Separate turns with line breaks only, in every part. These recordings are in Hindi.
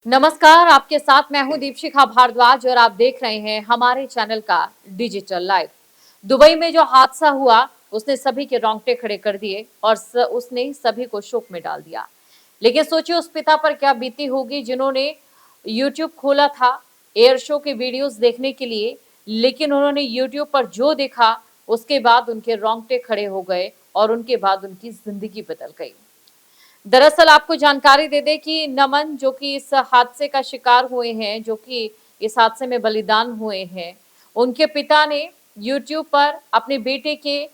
नमस्कार, आपके साथ मैं हूं दीपशिखा भारद्वाज और आप देख रहे हैं हमारे चैनल का डिजिटल लाइव। दुबई में जो हादसा हुआ उसने सभी के रोंगटे खड़े कर दिए और उसने सभी को शोक में डाल दिया। लेकिन सोचिए उस पिता पर क्या बीती होगी जिन्होंने यूट्यूब खोला था एयर शो के वीडियोस देखने के लिए, लेकिन उन्होंने यूट्यूब पर जो देखा उसके बाद उनके रोंगटे खड़े हो गए और उनके बाद उनकी जिंदगी बदल गई। दरअसल आपको जानकारी दे दें कि नमन जो कि इस हादसे का शिकार हुए हैं, जो कि इस हादसे में बलिदान हुए हैं, उनके पिता ने यूट्यूब पर अपने बेटे के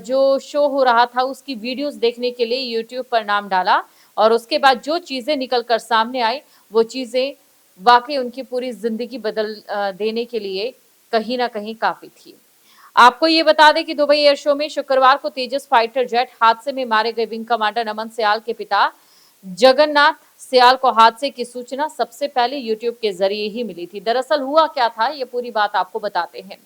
जो शो हो रहा था उसकी वीडियोस देखने के लिए यूट्यूब पर नाम डाला और उसके बाद जो चीजें निकल कर सामने आई वो चीजें वाकई उनकी पूरी जिंदगी बदल देने के लिए कहीं ना कहीं काफी थी। आपको ये बता दें कि दुबई एयर शो में शुक्रवार को तेजस फाइटर जेट हादसे में मारे गए विंग कमांडर नमन सियाल के पिता जगन्नाथ सियाल को हादसे की सूचना सबसे पहले यूट्यूब के जरिए ही मिली थी। दरअसल हुआ क्या था ये पूरी बात आपको बताते हैं।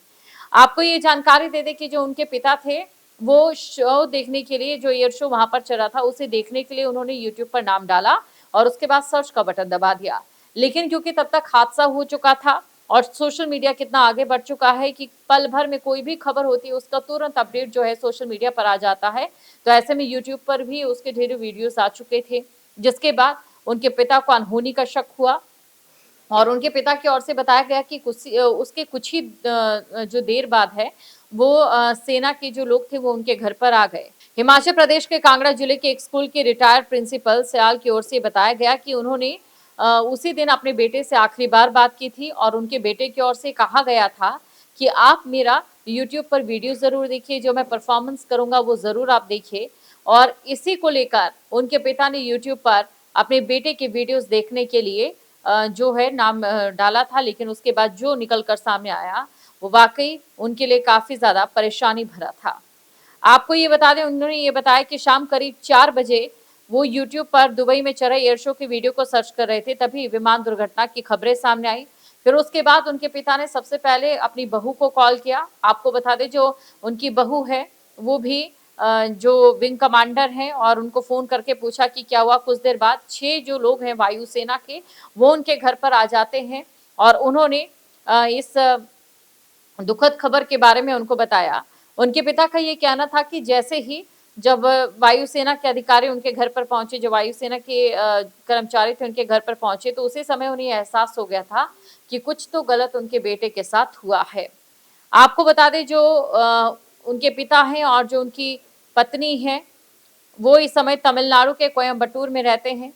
आपको ये जानकारी दे दें कि जो उनके पिता थे वो शो देखने के लिए, जो एयर शो वहां पर चला था उसे देखने के लिए उन्होंने यूट्यूब पर नाम डाला और उसके बाद सर्च का बटन दबा दिया। लेकिन क्योंकि तब तक हादसा हो चुका था और सोशल मीडिया कितना आगे बढ़ चुका है कि पल भर में कोई भी खबर होती है उसका तुरंत अपडेट जो है सोशल मीडिया पर आ जाता है, तो ऐसे में यूट्यूब पर भी उसके ढेरों वीडियोस आ चुके थे, जिसके बाद उनके पिता को अनहोनी का शक हुआ और उनके पिता की ओर से बताया गया कि उसके कुछ ही जो देर बाद है वो सेना के जो लोग थे वो उनके घर पर आ गए। हिमाचल प्रदेश के कांगड़ा जिले के एक स्कूल के रिटायर्ड प्रिंसिपल सयाल की ओर से बताया गया कि उन्होंने उसी दिन अपने बेटे से आखिरी बार बात की थी और उनके बेटे की ओर से कहा गया था कि आप मेरा यूट्यूब पर वीडियो जरूर देखिए, जो मैं परफॉर्मेंस करूंगा वो जरूर आप देखिए। और इसी को लेकर उनके पिता ने यूट्यूब पर अपने बेटे के वीडियोस देखने के लिए जो है नाम डाला था, लेकिन उसके बाद जो निकल कर सामने आया वो वाकई उनके लिए काफी ज्यादा परेशानी भरा था। आपको ये बता दें, उन्होंने ये बताया कि शाम करीब 4 बजे वो यूट्यूब पर दुबई में चल रहे एयर शो की वीडियो को सर्च कर रहे थे, तभी विमान दुर्घटना की खबरें सामने आई। फिर उसके बाद उनके पिता ने सबसे पहले अपनी बहू को कॉल किया। आपको बता दें जो उनकी बहू है वो भी जो विंग कमांडर हैं और उनको फोन करके पूछा कि क्या हुआ। कुछ देर बाद 6 जो लोग हैं वायुसेना के वो उनके घर पर आ जाते हैं और उन्होंने इस दुखद खबर के बारे में उनको बताया। उनके पिता का ये कहना था कि जैसे ही जब वायुसेना के अधिकारी उनके घर पर पहुंचे, जो वायुसेना के कर्मचारी थे उनके घर पर पहुंचे, तो उसी समय उन्हें एहसास हो गया था कि कुछ तो गलत उनके बेटे के साथ हुआ है। आपको बता दें जो उनके पिता हैं और जो उनकी पत्नी है वो इस समय तमिलनाडु के कोयम्बटूर में रहते हैं।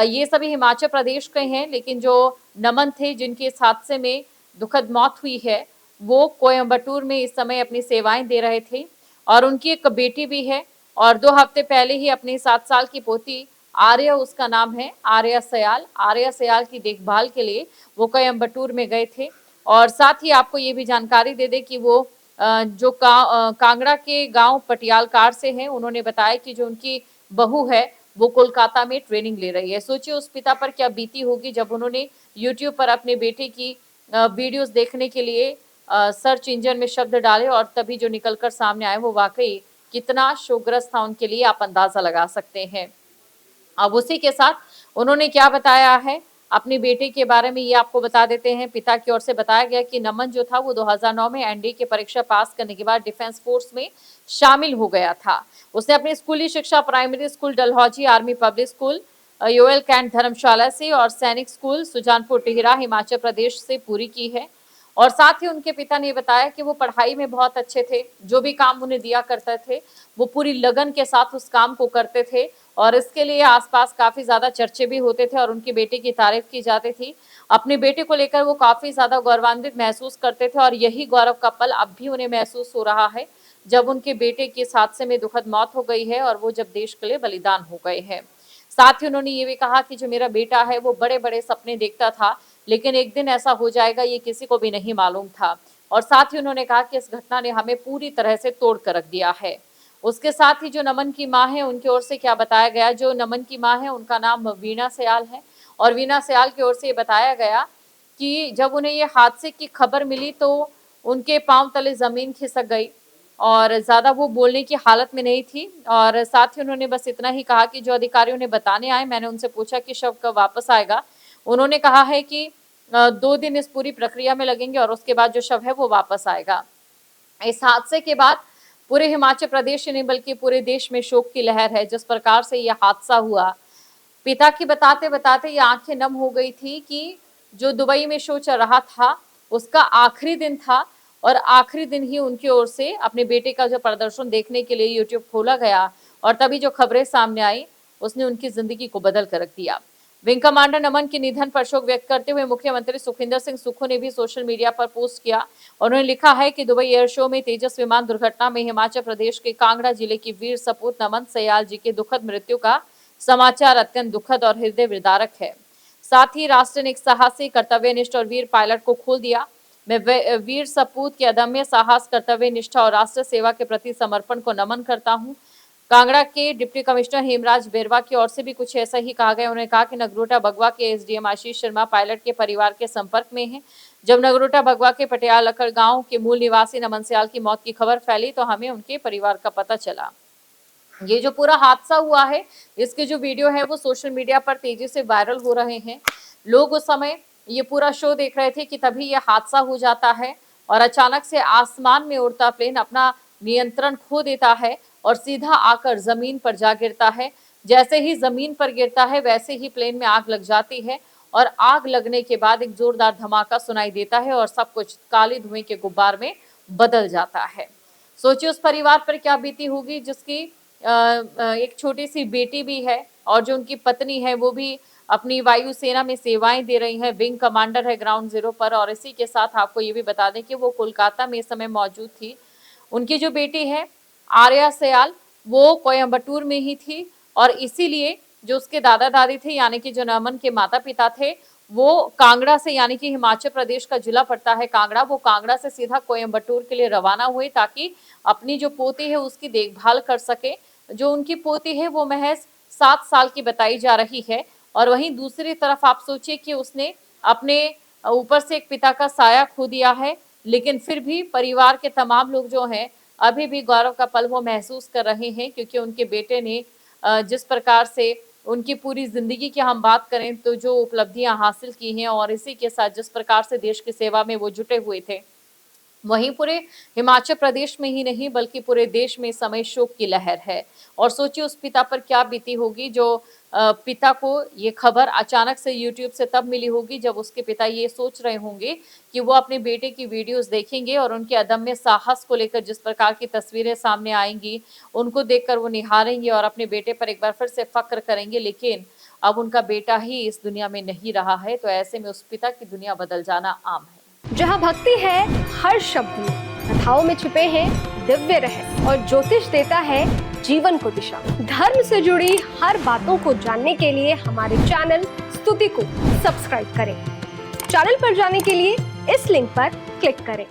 ये सभी हिमाचल प्रदेश के हैं, लेकिन जो नमन थे जिनके इस हादसे में दुखद मौत हुई है वो कोयम्बटूर में इस समय अपनी सेवाएं दे रहे थे और उनकी एक बेटी भी है और 2 हफ्ते पहले ही अपनी 7 साल की पोती आर्या, उसका नाम है आर्या सयाल की देखभाल के लिए वो कोयम्बटूर में गए थे। और साथ ही आपको ये भी जानकारी दे दें कि वो जो कांगड़ा के गांव पटियालकार से हैं, उन्होंने बताया कि जो उनकी बहू है वो कोलकाता में ट्रेनिंग ले रही है। सोचिए उस पिता पर क्या बीती होगी जब उन्होंने यूट्यूब पर अपने बेटे की वीडियोस देखने के लिए सर्च इंजन में शब्द डाले और तभी जो निकलकर सामने आए वो वाकई कितना शोकग्रस्त था उनके लिए, आप अंदाजा लगा सकते हैं। अब उसी के साथ उन्होंने क्या बताया है अपने बेटे के बारे में ये आपको बता देते हैं। पिता की ओर से बताया गया कि नमन जो था वो 2009 में एनडीए की परीक्षा पास करने के बाद डिफेंस फोर्स में शामिल हो गया था। उसने अपनी स्कूली शिक्षा primary school Dalhousie army public school, Yol cantt Dharamshala से और सैनिक स्कूल सुजानपुर टिहरा हिमाचल प्रदेश से पूरी की है। और साथ ही उनके पिता ने बताया कि वो पढ़ाई में बहुत अच्छे थे, जो भी काम उन्हें दिया करते थे वो पूरी लगन के साथ उस काम को करते थे और इसके लिए आसपास काफी ज्यादा चर्चे भी होते थे और उनके बेटे की तारीफ की जाती थी। अपने बेटे को लेकर वो काफी ज्यादा गौरवान्वित महसूस करते थे और यही गौरव का पल अब भी उन्हें महसूस हो रहा है जब उनके बेटे की इस हादसे में दुखद मौत हो गई है और वो जब देश के लिए बलिदान हो गए हैं। साथ ही उन्होंने ये भी कहा कि जो मेरा बेटा है वो बड़े बड़े सपने देखता था, लेकिन एक दिन ऐसा हो जाएगा ये किसी को भी नहीं मालूम था। और साथ ही उन्होंने कहा कि इस घटना ने हमें पूरी तरह से तोड़ कर रख दिया है। उसके साथ ही जो नमन की मां है उनकी ओर से क्या बताया गया, जो नमन की मां है उनका नाम वीणा सयाल है और वीणा सयाल की ओर से बताया गया कि जब उन्हें ये हादसे की खबर मिली तो उनके पांव तले जमीन खिसक गई और ज्यादा वो बोलने की हालत में नहीं थी। और साथ ही उन्होंने बस इतना ही कहा कि जो अधिकारी उन्हें बताने आए, मैंने उनसे पूछा कि शव कब वापस आएगा। उन्होंने कहा है कि 2 दिन इस पूरी प्रक्रिया में लगेंगे और उसके बाद जो शव है वो वापस आएगा। इस हादसे के बाद पूरे हिमाचल प्रदेश ही नहीं बल्कि पूरे देश में शोक की लहर है। जिस प्रकार से यह हादसा हुआ, पिता की बताते बताते ये आंखें नम हो गई थी कि जो दुबई में शो चल रहा था उसका आखिरी दिन था और आखिरी दिन ही उनकी ओर से अपने बेटे का जो प्रदर्शन देखने के लिए यूट्यूब खोला गया और तभी जो खबरें सामने आई उसने उनकी जिंदगी को बदल कर रख दिया। विंग कमांडर नमन के निधन पर शोक व्यक्त करते हुए मुख्यमंत्री सुखविंदर सिंह सुक्खू ने भी सोशल मीडिया पर पोस्ट किया और उन्होंने लिखा है कि दुबई एयर शो में तेजस विमान दुर्घटना में हिमाचल प्रदेश के कांगड़ा जिले की वीर सपूत नमन सयाल जी के दुखद मृत्यु का समाचार अत्यंत दुखद और हृदय विदारक है। साथ ही राष्ट्र ने एक साहसी, कर्तव्यनिष्ठ और वीर पायलट को खोल दिया। मैं वीर सपूत के अदम्य साहस, कर्तव्य निष्ठा और राष्ट्र सेवा के प्रति समर्पण को नमन करता हूं। कांगड़ा के डिप्टी कमिश्नर हेमराज बेरवा की ओर से भी कुछ ऐसा ही कहा गया। उन्होंने कहा कि नगरोटा बगवा के एसडीएम आशीष शर्मा पायलट के परिवार के संपर्क में हैं। जब नगरोटा बगवा के पटियाला लकड़ गांव के मूल निवासी नमन सयाल की मौत की खबर फैली तो हमें उनके परिवार का पता चला। ये जो पूरा हादसा हुआ है इसके जो वीडियो है वो सोशल मीडिया पर तेजी से वायरल हो रहे हैं। लोग उस समय ये पूरा शो देख रहे थे कि तभी ये हादसा हो जाता है और अचानक से आसमान में उड़ता प्लेन अपना नियंत्रण खो देता है और सीधा आकर जमीन पर जा गिरता है। जैसे ही जमीन पर गिरता है वैसे ही प्लेन में आग लग जाती है और आग लगने के बाद एक जोरदार धमाका सुनाई देता है और सब कुछ काले धुएं के गुब्बार में बदल जाता है। सोचिए उस परिवार पर क्या बीती होगी जिसकी एक छोटी सी बेटी भी है और जो उनकी पत्नी है वो भी अपनी वायुसेना में सेवाएं दे रही है, विंग कमांडर है ग्राउंड जीरो पर। और इसी के साथ आपको ये भी बता दें कि वो कोलकाता में इस समय मौजूद थी। उनकी जो बेटी है आर्या सयाल वो कोयम्बटूर में ही थी और इसीलिए जो उसके दादा दादी थे यानी कि जो नमन के माता पिता थे वो कांगड़ा से, यानी कि हिमाचल प्रदेश का जिला पड़ता है कांगड़ा, वो कांगड़ा से सीधा कोयम्बटूर के लिए रवाना हुए ताकि अपनी जो पोती है उसकी देखभाल कर सके। जो उनकी पोती है वो महज 7 साल की बताई जा रही है और वहीं दूसरी तरफ आप सोचिए कि उसने अपने ऊपर से एक पिता का साया खो दिया है, लेकिन फिर भी परिवार के तमाम लोग जो हैं अभी भी गौरव का पल वो महसूस कर रहे हैं क्योंकि उनके बेटे ने जिस प्रकार से उनकी पूरी जिंदगी की हम बात करें तो जो उपलब्धियां हासिल की हैं और इसी के साथ जिस प्रकार से देश की सेवा में वो जुटे हुए थे, वहीं पूरे हिमाचल प्रदेश में ही नहीं बल्कि पूरे देश में समय शोक की लहर है। और सोचिए उस पिता पर क्या बीती होगी जो पिता को ये खबर अचानक से यूट्यूब से तब मिली होगी जब उसके पिता ये सोच रहे होंगे कि वो अपने बेटे की वीडियोस देखेंगे और उनके अदम्य साहस को लेकर जिस प्रकार की तस्वीरें सामने आएंगी उनको देखकर वो निहारेंगे और अपने बेटे पर एक बार फिर से फक्र करेंगे। लेकिन अब उनका बेटा ही इस दुनिया में नहीं रहा है तो ऐसे में उस पिता की दुनिया बदल जाना आम है।
जहाँ भक्ति है हर शब्द में, कथाओं में छुपे हैं दिव्य रहस्य और ज्योतिष देता है जीवन को दिशा। धर्म से जुड़ी हर बातों को जानने के लिए हमारे चैनल स्तुति को सब्सक्राइब करें। चैनल पर जाने के लिए इस लिंक पर क्लिक करें।